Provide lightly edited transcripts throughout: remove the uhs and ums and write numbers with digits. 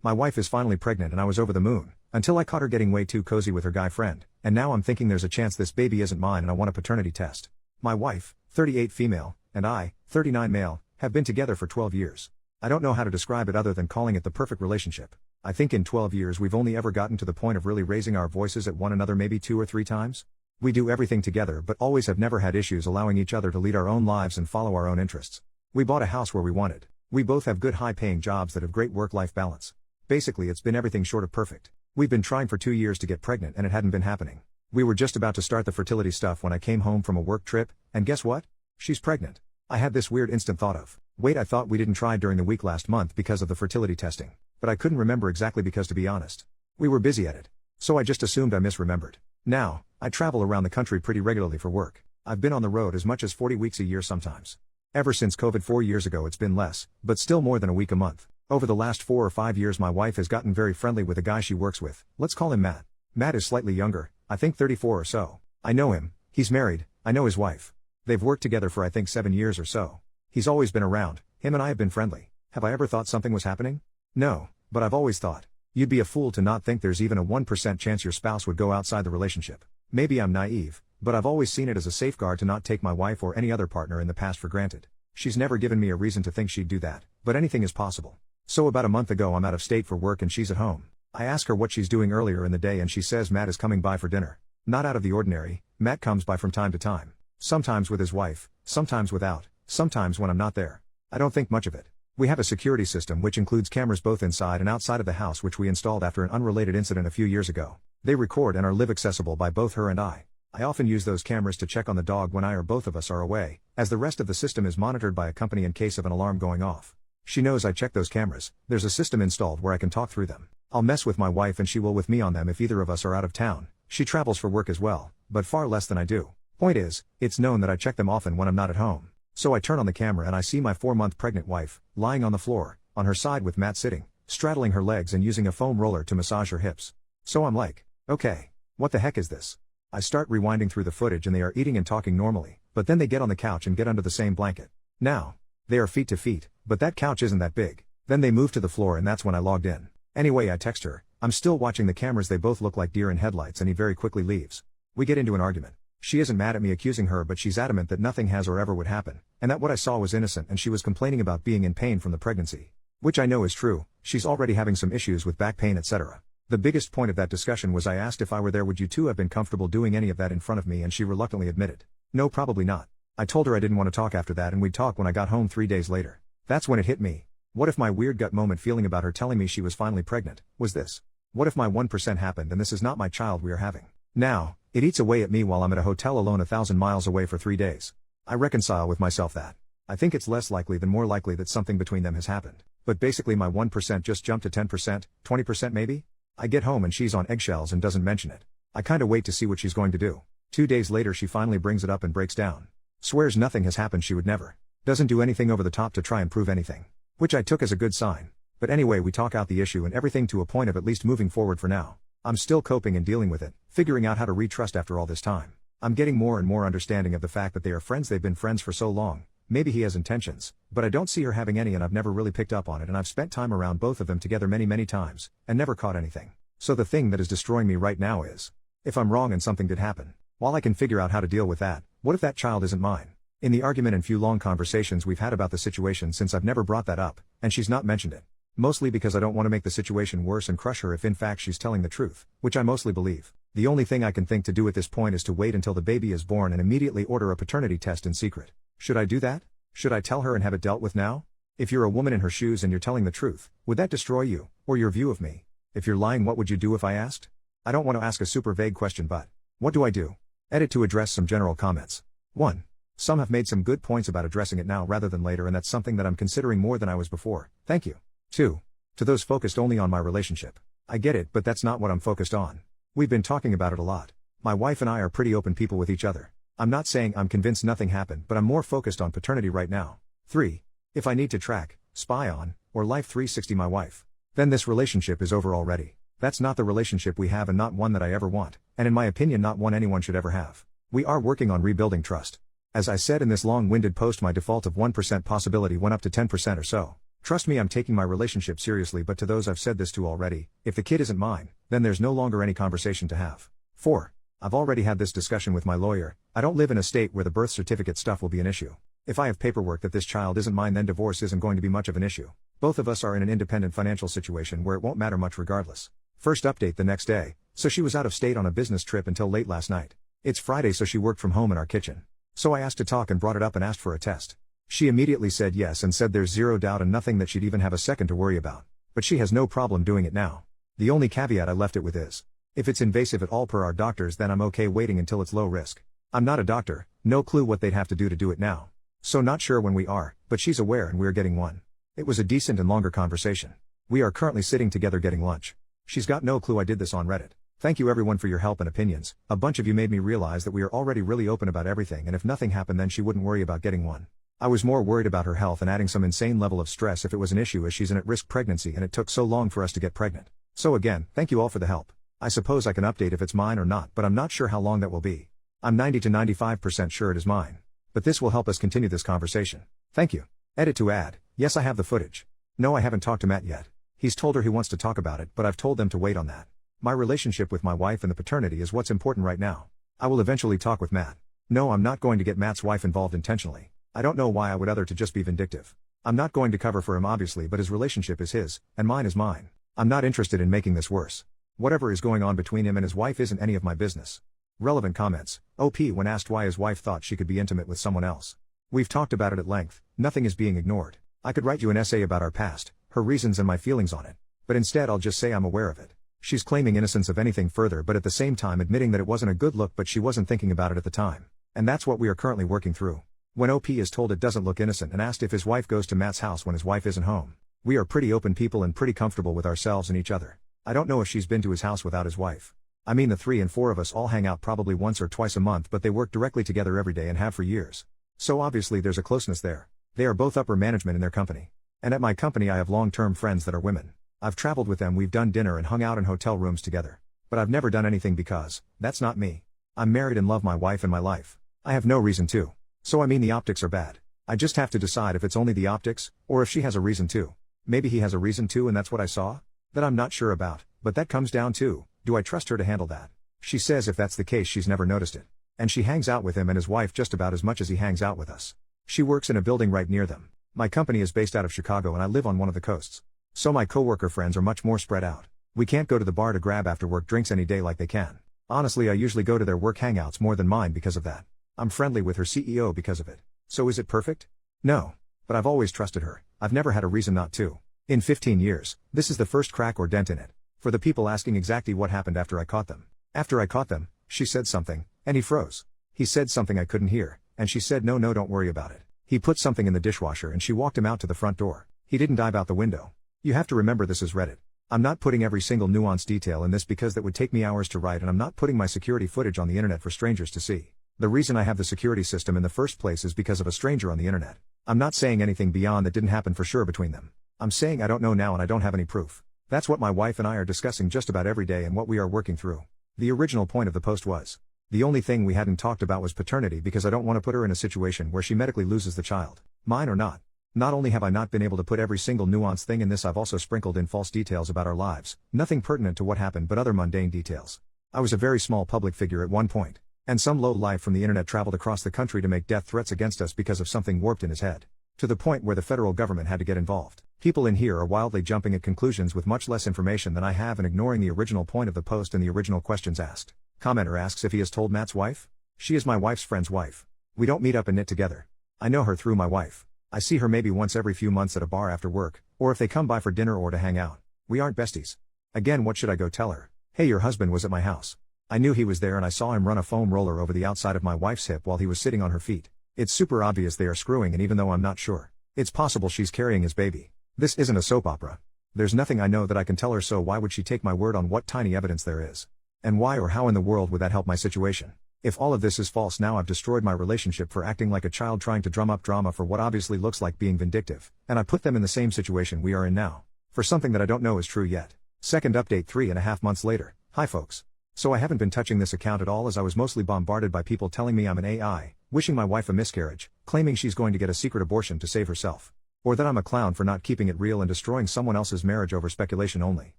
My wife is finally pregnant and I was over the moon, until I caught her getting way too cozy with her guy friend, and now I'm thinking there's a chance this baby isn't mine and I want a paternity test. My wife, 38 female, and I, 39 male, have been together for 12 years. I don't know how to describe it other than calling it the perfect relationship. I think in 12 years we've only ever gotten to the point of really raising our voices at one another maybe 2 or 3 times. We do everything together but always have never had issues allowing each other to lead our own lives and follow our own interests. We bought a house where we wanted. We both have good high-paying jobs that have great work-life balance. Basically it's been everything short of perfect. We've been trying for 2 years to get pregnant and it hadn't been happening. We were just about to start the fertility stuff when I came home from a work trip, and guess what? She's pregnant. I had this weird instant thought of, wait, I thought we didn't try during the week last month because of the fertility testing. But I couldn't remember exactly because, to be honest, we were busy at it. So I just assumed I misremembered. Now, I travel around the country pretty regularly for work. I've been on the road as much as 40 weeks a year sometimes. Ever since COVID 4 years ago it's been less, but still more than a week a month. Over the last 4 or 5 years my wife has gotten very friendly with a guy she works with. Let's call him Matt. Matt is slightly younger, I think 34 or so. I know him, he's married, I know his wife. They've worked together for I think 7 years or so. He's always been around, him and I have been friendly. Have I ever thought something was happening? No, but I've always thought. You'd be a fool to not think there's even a 1% chance your spouse would go outside the relationship. Maybe I'm naive, but I've always seen it as a safeguard to not take my wife or any other partner in the past for granted. She's never given me a reason to think she'd do that, but anything is possible. So about a month ago I'm out of state for work and she's at home. I ask her what she's doing earlier in the day and she says Matt is coming by for dinner. Not out of the ordinary, Matt comes by from time to time. Sometimes with his wife, sometimes without, sometimes when I'm not there. I don't think much of it. We have a security system which includes cameras both inside and outside of the house which we installed after an unrelated incident a few years ago. They record and are live accessible by both her and I. I often use those cameras to check on the dog when I or both of us are away, as the rest of the system is monitored by a company in case of an alarm going off. She knows I check those cameras. There's a system installed where I can talk through them. I'll mess with my wife and she will with me on them if either of us are out of town. She travels for work as well, but far less than I do. Point is, it's known that I check them often when I'm not at home. So I turn on the camera and I see my 4-month pregnant wife, lying on the floor, on her side with Matt sitting, straddling her legs and using a foam roller to massage her hips. So I'm like, okay, what the heck is this? I start rewinding through the footage and they are eating and talking normally, but then they get on the couch and get under the same blanket. Now, they are feet to feet, but that couch isn't that big. Then they move to the floor and that's when I logged in. Anyway, I text her, I'm still watching the cameras, they both look like deer in headlights, and he very quickly leaves. We get into an argument. She isn't mad at me accusing her, but she's adamant that nothing has or ever would happen, and that what I saw was innocent, and she was complaining about being in pain from the pregnancy. Which I know is true, she's already having some issues with back pain etc. The biggest point of that discussion was I asked if I were there would you two have been comfortable doing any of that in front of me, and she reluctantly admitted, no, probably not. I told her I didn't want to talk after that and we'd talk when I got home 3 days later. That's when it hit me. What if my weird gut moment feeling about her telling me she was finally pregnant was this? What if my 1% happened and this is not my child we are having? Now, it eats away at me while I'm at a hotel alone 1,000 miles away for 3 days. I reconcile with myself that I think it's less likely than more likely that something between them has happened. But basically my 1% just jumped to 10%, 20% maybe? I get home and she's on eggshells and doesn't mention it. I kinda wait to see what she's going to do. 2 days later she finally brings it up and breaks down. Swears nothing has happened, she would never. Doesn't do anything over the top to try and prove anything. Which I took as a good sign. But anyway, we talk out the issue and everything to a point of at least moving forward for now. I'm still coping and dealing with it, figuring out how to retrust after all this time. I'm getting more and more understanding of the fact that they are friends, they've been friends for so long. Maybe he has intentions, but I don't see her having any and I've never really picked up on it, and I've spent time around both of them together many times, and never caught anything. So the thing that is destroying me right now is, if I'm wrong and something did happen, while I can figure out how to deal with that, what if that child isn't mine? In the argument and few long conversations we've had about the situation since, I've never brought that up, and she's not mentioned it. Mostly because I don't want to make the situation worse and crush her if in fact she's telling the truth, which I mostly believe. The only thing I can think to do at this point is to wait until the baby is born and immediately order a paternity test in secret. Should I do that? Should I tell her and have it dealt with now? If you're a woman in her shoes and you're telling the truth, would that destroy you, or your view of me? If you're lying, what would you do if I asked? I don't want to ask a super vague question, but what do I do? Edit to address some general comments. 1. Some have made some good points about addressing it now rather than later, and that's something that I'm considering more than I was before. Thank you. 2. To those focused only on my relationship. I get it, but that's not what I'm focused on. We've been talking about it a lot. My wife and I are pretty open people with each other. I'm not saying I'm convinced nothing happened, but I'm more focused on paternity right now. 3. If I need to track, spy on, or Life 360 my wife, then this relationship is over already. That's not the relationship we have and not one that I ever want, and in my opinion not one anyone should ever have. We are working on rebuilding trust. As I said in this long-winded post, my default of 1% possibility went up to 10% or so. Trust me, I'm taking my relationship seriously, but to those I've said this to already, if the kid isn't mine, then there's no longer any conversation to have. 4. I've already had this discussion with my lawyer. I don't live in a state where the birth certificate stuff will be an issue. If I have paperwork that this child isn't mine, then divorce isn't going to be much of an issue. Both of us are in an independent financial situation where it won't matter much regardless. First update the next day, so she was out of state on a business trip until late last night. It's Friday, so she worked from home in our kitchen. So I asked to talk and brought it up and asked for a test. She immediately said yes and said there's zero doubt and nothing that she'd even have a second to worry about. But she has no problem doing it now. The only caveat I left it with is, if it's invasive at all per our doctors, then I'm okay waiting until it's low risk. I'm not a doctor, no clue what they'd have to do it now. So not sure when we are, but she's aware and we're getting one. It was a decent and longer conversation. We are currently sitting together getting lunch. She's got no clue I did this on Reddit. Thank you everyone for your help and opinions. A bunch of you made me realize that we are already really open about everything, and if nothing happened then she wouldn't worry about getting one. I was more worried about her health and adding some insane level of stress if it was an issue, as she's an at-risk pregnancy and it took so long for us to get pregnant. So again, thank you all for the help. I suppose I can update if it's mine or not, but I'm not sure how long that will be. I'm 90 to 95% sure it is mine. But this will help us continue this conversation. Thank you. Edit to add, yes I have the footage. No, I haven't talked to Matt yet. He's told her he wants to talk about it, but I've told them to wait on that. My relationship with my wife and the paternity is what's important right now. I will eventually talk with Matt. No, I'm not going to get Matt's wife involved intentionally. I don't know why I would other to just be vindictive. I'm not going to cover for him obviously, but his relationship is his, and mine is mine. I'm not interested in making this worse. Whatever is going on between him and his wife isn't any of my business. Relevant comments. OP when asked why his wife thought she could be intimate with someone else. We've talked about it at length, nothing is being ignored. I could write you an essay about our past, her reasons and my feelings on it. But instead I'll just say I'm aware of it. She's claiming innocence of anything further, but at the same time admitting that it wasn't a good look, but she wasn't thinking about it at the time. And that's what we are currently working through. When OP is told it doesn't look innocent and asked if his wife goes to Matt's house when his wife isn't home. We are pretty open people and pretty comfortable with ourselves and each other. I don't know if she's been to his house without his wife. I mean, the 3 and 4 of us all hang out probably once or twice a month, but they work directly together every day and have for years. So obviously there's a closeness there. They are both upper management in their company. And at my company I have long-term friends that are women. I've traveled with them, we've done dinner and hung out in hotel rooms together. But I've never done anything because, that's not me. I'm married and love my wife and my life. I have no reason to. So I mean the optics are bad. I just have to decide if it's only the optics, or if she has a reason to. Maybe he has a reason to and that's what I saw? That I'm not sure about, but that comes down to, do I trust her to handle that? She says if that's the case she's never noticed it. And she hangs out with him and his wife just about as much as he hangs out with us. She works in a building right near them. My company is based out of Chicago and I live on one of the coasts. So my coworker friends are much more spread out. We can't go to the bar to grab after work drinks any day like they can. Honestly, I usually go to their work hangouts more than mine because of that. I'm friendly with her CEO because of it. So is it perfect? No. But I've always trusted her. I've never had a reason not to. In 15 years, this is the first crack or dent in it. For the people asking exactly what happened after I caught them. After I caught them, she said something, and he froze. He said something I couldn't hear, and she said no don't worry about it. He put something in the dishwasher and she walked him out to the front door. He didn't dive out the window. You have to remember this is Reddit. I'm not putting every single nuanced detail in this because that would take me hours to write, and I'm not putting my security footage on the internet for strangers to see. The reason I have the security system in the first place is because of a stranger on the internet. I'm not saying anything beyond that didn't happen for sure between them. I'm saying I don't know now and I don't have any proof. That's what my wife and I are discussing just about every day and what we are working through. The original point of the post was, the only thing we hadn't talked about was paternity because I don't want to put her in a situation where she medically loses the child. Mine or not. Not only have I not been able to put every single nuanced thing in this, I've also sprinkled in false details about our lives, nothing pertinent to what happened but other mundane details. I was a very small public figure at one point, and some low life from the internet traveled across the country to make death threats against us because of something warped in his head. To the point where the federal government had to get involved. People in here are wildly jumping at conclusions with much less information than I have and ignoring the original point of the post and the original questions asked. Commenter asks if he has told Matt's wife? She is my wife's friend's wife. We don't meet up and knit together. I know her through my wife. I see her maybe once every few months at a bar after work, or if they come by for dinner or to hang out. We aren't besties. Again, what should I go tell her? Hey, your husband was at my house. I knew he was there and I saw him run a foam roller over the outside of my wife's hip while he was sitting on her feet. It's super obvious they are screwing, and even though I'm not sure, it's possible she's carrying his baby. This isn't a soap opera. There's nothing I know that I can tell her, so why would she take my word on what tiny evidence there is? And why or how in the world would that help my situation? If all of this is false, now I've destroyed my relationship for acting like a child trying to drum up drama for what obviously looks like being vindictive, and I put them in the same situation we are in now. For something that I don't know is true yet. Second update 3.5 months later. Hi folks. So I haven't been touching this account at all as I was mostly bombarded by people telling me I'm an AI, wishing my wife a miscarriage, claiming she's going to get a secret abortion to save herself. Or that I'm a clown for not keeping it real and destroying someone else's marriage over speculation only.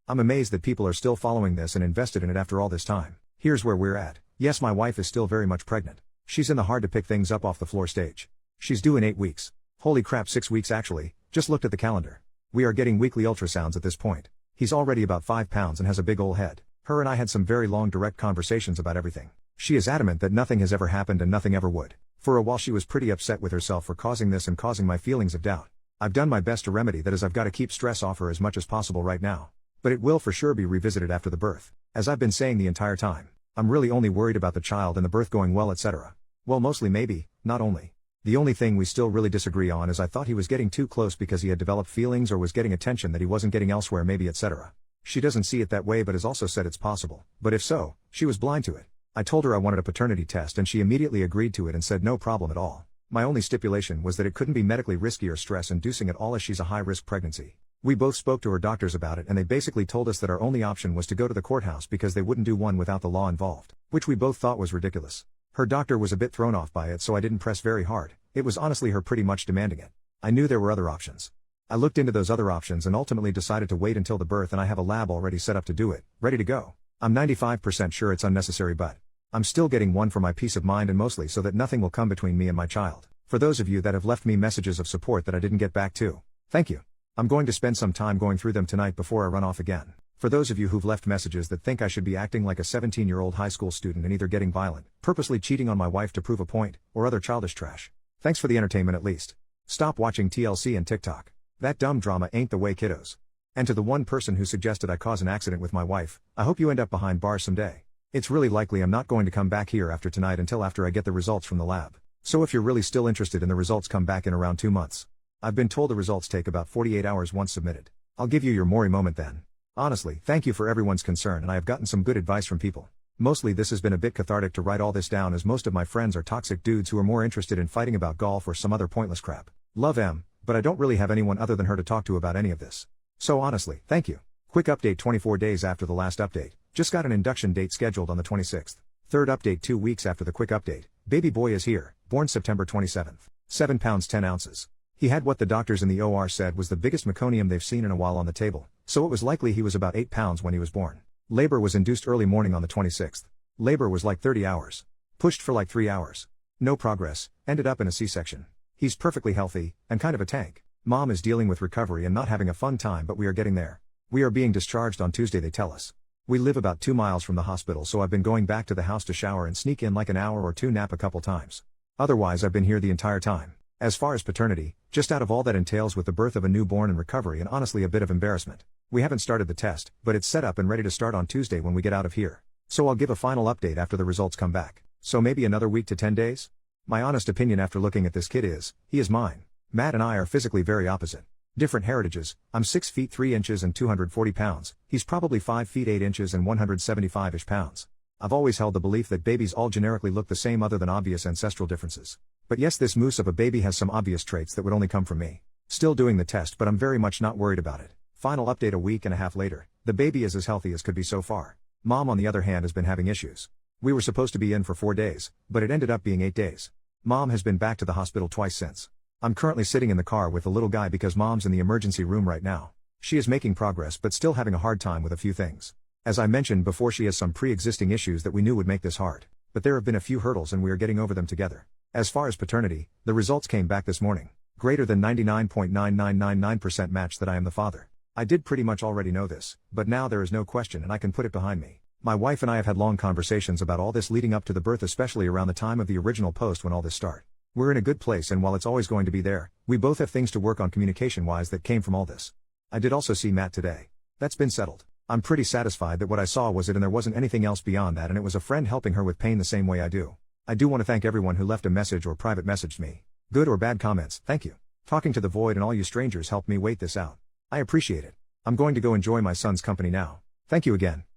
I'm amazed that people are still following this and invested in it after all this time. Here's where we're at. Yes, my wife is still very much pregnant. She's in the hard to pick things up off the floor stage. She's due in 8 weeks. Holy crap, 6 weeks actually, just looked at the calendar. We are getting weekly ultrasounds at this point. He's already about 5 pounds and has a big ol' head. Her and I had some very long direct conversations about everything. She is adamant that nothing has ever happened and nothing ever would. For a while she was pretty upset with herself for causing this and causing my feelings of doubt. I've done my best to remedy that, as I've got to keep stress off her as much as possible right now. But it will for sure be revisited after the birth. As I've been saying the entire time, I'm really only worried about the child and the birth going well, etc. Well, mostly maybe, not only. The only thing we still really disagree on is I thought he was getting too close because he had developed feelings or was getting attention that he wasn't getting elsewhere, maybe, etc. She doesn't see it that way but has also said it's possible. But if so, she was blind to it. I told her I wanted a paternity test and she immediately agreed to it and said no problem at all. My only stipulation was that it couldn't be medically risky or stress-inducing at all, as she's a high-risk pregnancy. We both spoke to her doctors about it and they basically told us that our only option was to go to the courthouse because they wouldn't do one without the law involved, which we both thought was ridiculous. Her doctor was a bit thrown off by it, so I didn't press very hard. It was honestly her pretty much demanding it. I knew there were other options. I looked into those other options and ultimately decided to wait until the birth, and I have a lab already set up to do it, ready to go. I'm 95% sure it's unnecessary, but I'm still getting one for my peace of mind and mostly so that nothing will come between me and my child. For those of you that have left me messages of support that I didn't get back to, thank you. I'm going to spend some time going through them tonight before I run off again. For those of you who've left messages that think I should be acting like a 17-year-old high school student and either getting violent, purposely cheating on my wife to prove a point, or other childish trash, thanks for the entertainment at least. Stop watching TLC and TikTok. That dumb drama ain't the way, kiddos. And to the one person who suggested I cause an accident with my wife, I hope you end up behind bars someday. It's really likely I'm not going to come back here after tonight until after I get the results from the lab. So if you're really still interested in the results, come back in around 2 months. I've been told the results take about 48 hours once submitted. I'll give you your Maury moment then. Honestly, thank you for everyone's concern, and I have gotten some good advice from people. Mostly this has been a bit cathartic to write all this down, as most of my friends are toxic dudes who are more interested in fighting about golf or some other pointless crap. Love Em, but I don't really have anyone other than her to talk to about any of this. So honestly, thank you. Quick update: 24 days after the last update. Just got an induction date scheduled on the 26th. Third update 2 weeks after the quick update. Baby boy is here, born September 27th. 7 pounds 10 ounces. He had what the doctors in the OR said was the biggest meconium they've seen in a while on the table, so it was likely he was about 8 pounds when he was born. Labor was induced early morning on the 26th. Labor was like 30 hours. Pushed for like 3 hours. No progress, ended up in a C-section. He's perfectly healthy, and kind of a tank. Mom is dealing with recovery and not having a fun time, but we are getting there. We are being discharged on Tuesday, they tell us. We live about 2 miles from the hospital, so I've been going back to the house to shower and sneak in like an hour or two nap a couple times. Otherwise I've been here the entire time. As far as paternity, just out of all that entails with the birth of a newborn and recovery and honestly a bit of embarrassment. We haven't started the test, but it's set up and ready to start on Tuesday when we get out of here. So I'll give a final update after the results come back. So maybe another week to 10 days? My honest opinion after looking at this kid is, he is mine. Matt and I are physically very opposite. Different heritages. I'm 6 feet 3 inches and 240 pounds. He's probably 5 feet 8 inches and 175-ish pounds. I've always held the belief that babies all generically look the same other than obvious ancestral differences. But yes, this moose of a baby has some obvious traits that would only come from me. Still doing the test, but I'm very much not worried about it. Final update a week and a half later. The baby is as healthy as could be so far. Mom on the other hand has been having issues. We were supposed to be in for 4 days, but it ended up being 8 days. Mom has been back to the hospital twice since. I'm currently sitting in the car with the little guy because Mom's in the emergency room right now. She is making progress but still having a hard time with a few things. As I mentioned before, she has some pre-existing issues that we knew would make this hard. But there have been a few hurdles and we are getting over them together. As far as paternity, the results came back this morning. Greater than 99.9999% match that I am the father. I did pretty much already know this, but now there is no question and I can put it behind me. My wife and I have had long conversations about all this leading up to the birth, especially around the time of the original post when all this started. We're in a good place, and while it's always going to be there, we both have things to work on communication-wise that came from all this. I did also see Matt today. That's been settled. I'm pretty satisfied that what I saw was it and there wasn't anything else beyond that, and it was a friend helping her with pain the same way I do. I do want to thank everyone who left a message or private messaged me. Good or bad comments, thank you. Talking to the void and all you strangers helped me wait this out. I appreciate it. I'm going to go enjoy my son's company now. Thank you again.